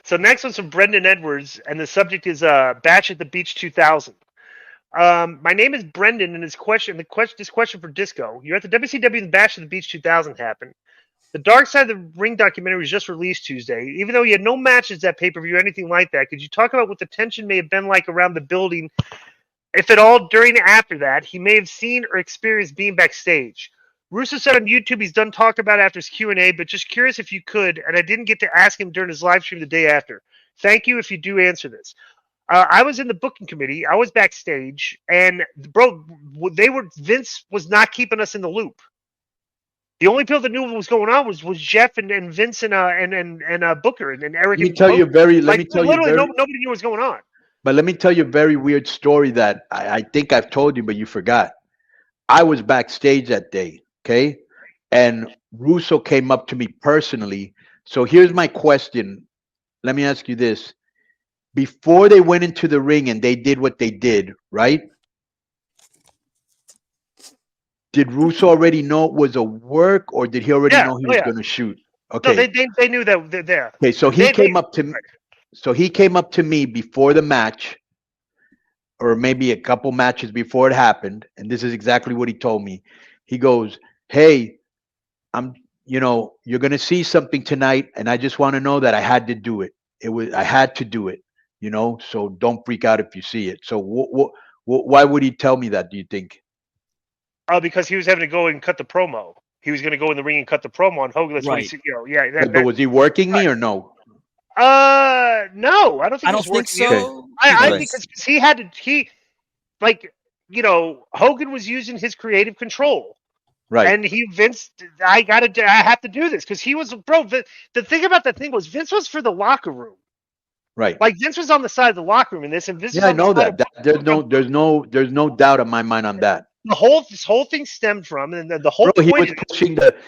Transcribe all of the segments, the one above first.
So next one's from Brendan Edwards, and the subject is Bash at the Beach 2000. My name is Brendan, and this question for Disco. You're at the WCW and Bash at the Beach 2000 happened. The Dark Side of the Ring documentary was just released Tuesday. Even though you had no matches at pay-per-view or anything like that, could you talk about what the tension may have been like around the building, if at all, during or after that, he may have seen or experienced being backstage? Russo said on YouTube he's done talking about it after his Q&A, but just curious if you could, and I didn't get to ask him during his live stream the day after. Thank you if you do answer this. I was in the booking committee. I was backstage, and bro, Vince was not keeping us in the loop. The only people that knew what was going on was Jeff and Vince and Booker and Eric. Let me tell you nobody knew what was going on. But let me tell you a very weird story that I think I've told you, but you forgot. I was backstage that day, okay? And Russo came up to me personally. So here's my question. Let me ask you this. Before they went into the ring and they did what they did, right? Did Russo already know it was a work, or did he already know he was going to shoot? Okay. No, they knew that they're there. Okay, so he came up to me. So he came up to me before the match, or maybe a couple matches before it happened, and this is exactly what he told me. He goes, "Hey, you're going to see something tonight, and I just want to know that I had to do it. I had to do it, so don't freak out if you see it." So why would he tell me that, do you think? Because he was having to go and cut the promo. He was going to go in the ring and cut the promo on Hogan. That's right. what he, But was he working me or no? No, I don't think. I don't think so. I think because he had to. Hogan was using his creative control. Right. And Vince, I have to do this because he was, bro. The thing about that thing was Vince was for the locker room. Right. Like Vince was on the side of the locker room in this, and Vince. Yeah, I know that. There's no doubt in my mind on that. This whole thing stemmed from, and the whole Bro, point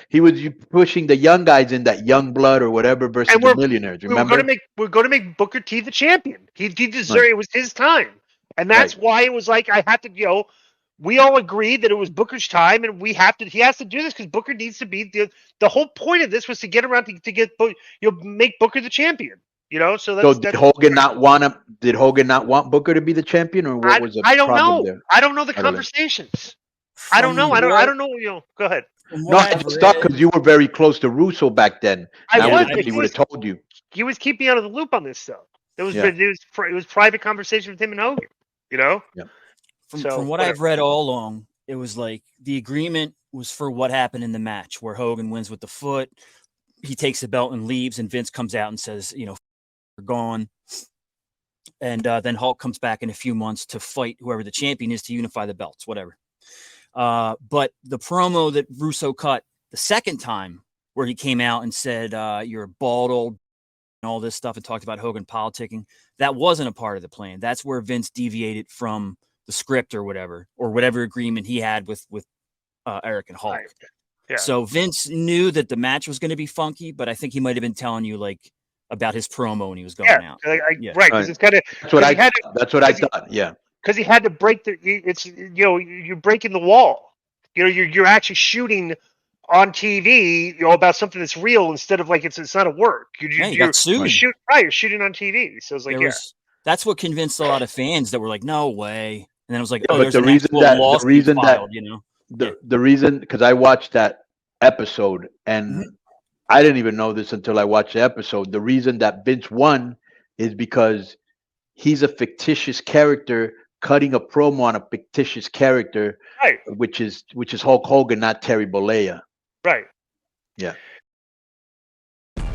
he was pushing the young guys in that young blood or whatever versus the millionaires. Remember? We're going to make Booker T the champion. He deserved it. Was his time, and that's why it was like I had to. We all agreed that it was Booker's time, and he has to do this because Booker needs to be the whole point of this was to get around to get make Booker the champion. So did Hogan not want him? Did Hogan not want Booker to be the champion, or what was the problem there? I don't know the conversations. I don't know. I don't know. Go ahead. No, I just thought because you were very close to Russo back then. He would have told you. He was keeping me out of the loop on this stuff. It was private conversation with him and Hogan. Yeah. From what I've read all along, it was like the agreement was for what happened in the match where Hogan wins with the foot. He takes the belt and leaves, and Vince comes out and says, we're gone. And then Hulk comes back in a few months to fight whoever the champion is to unify the belts, whatever. But the promo that Russo cut the second time where he came out and said, you're a bald old and all this stuff and talked about Hogan politicking, that wasn't a part of the plan. That's where Vince deviated from the script or whatever agreement he had with Eric and Hulk. Right. Yeah. So Vince knew that the match was going to be funky, but I think he might have been telling you about his promo when he was going out. Right. Because it's kind of that's what I thought. Yeah. Because he had to break you're breaking the wall. You're actually shooting on TV, about something that's real instead of it's not a work. You got sued. You're shooting on TV. So it's like that's what convinced a lot of fans that were like, no way. And then it was like, but the reason because I watched that episode and I didn't even know this until I watched the episode. The reason that Vince won is because he's a fictitious character cutting a promo on a fictitious character, right? Which is Hulk Hogan, not Terry Bollea. Right. Yeah.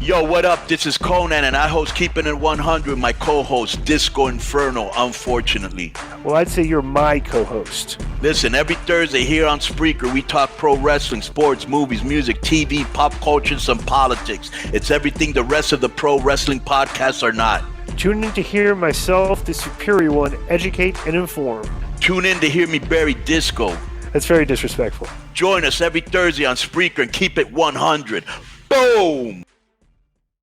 Yo, what up? This is Konnan, and I host Keeping It 100, my co-host, Disco Inferno, unfortunately. Well, I'd say you're my co-host. Listen, every Thursday here on Spreaker, we talk pro wrestling, sports, movies, music, TV, pop culture, and some politics. It's everything the rest of the pro wrestling podcasts are not. Tune in to hear myself, the superior one, educate and inform. Tune in to hear me bury Disco. That's very disrespectful. Join us every Thursday on Spreaker and keep it 100. Boom!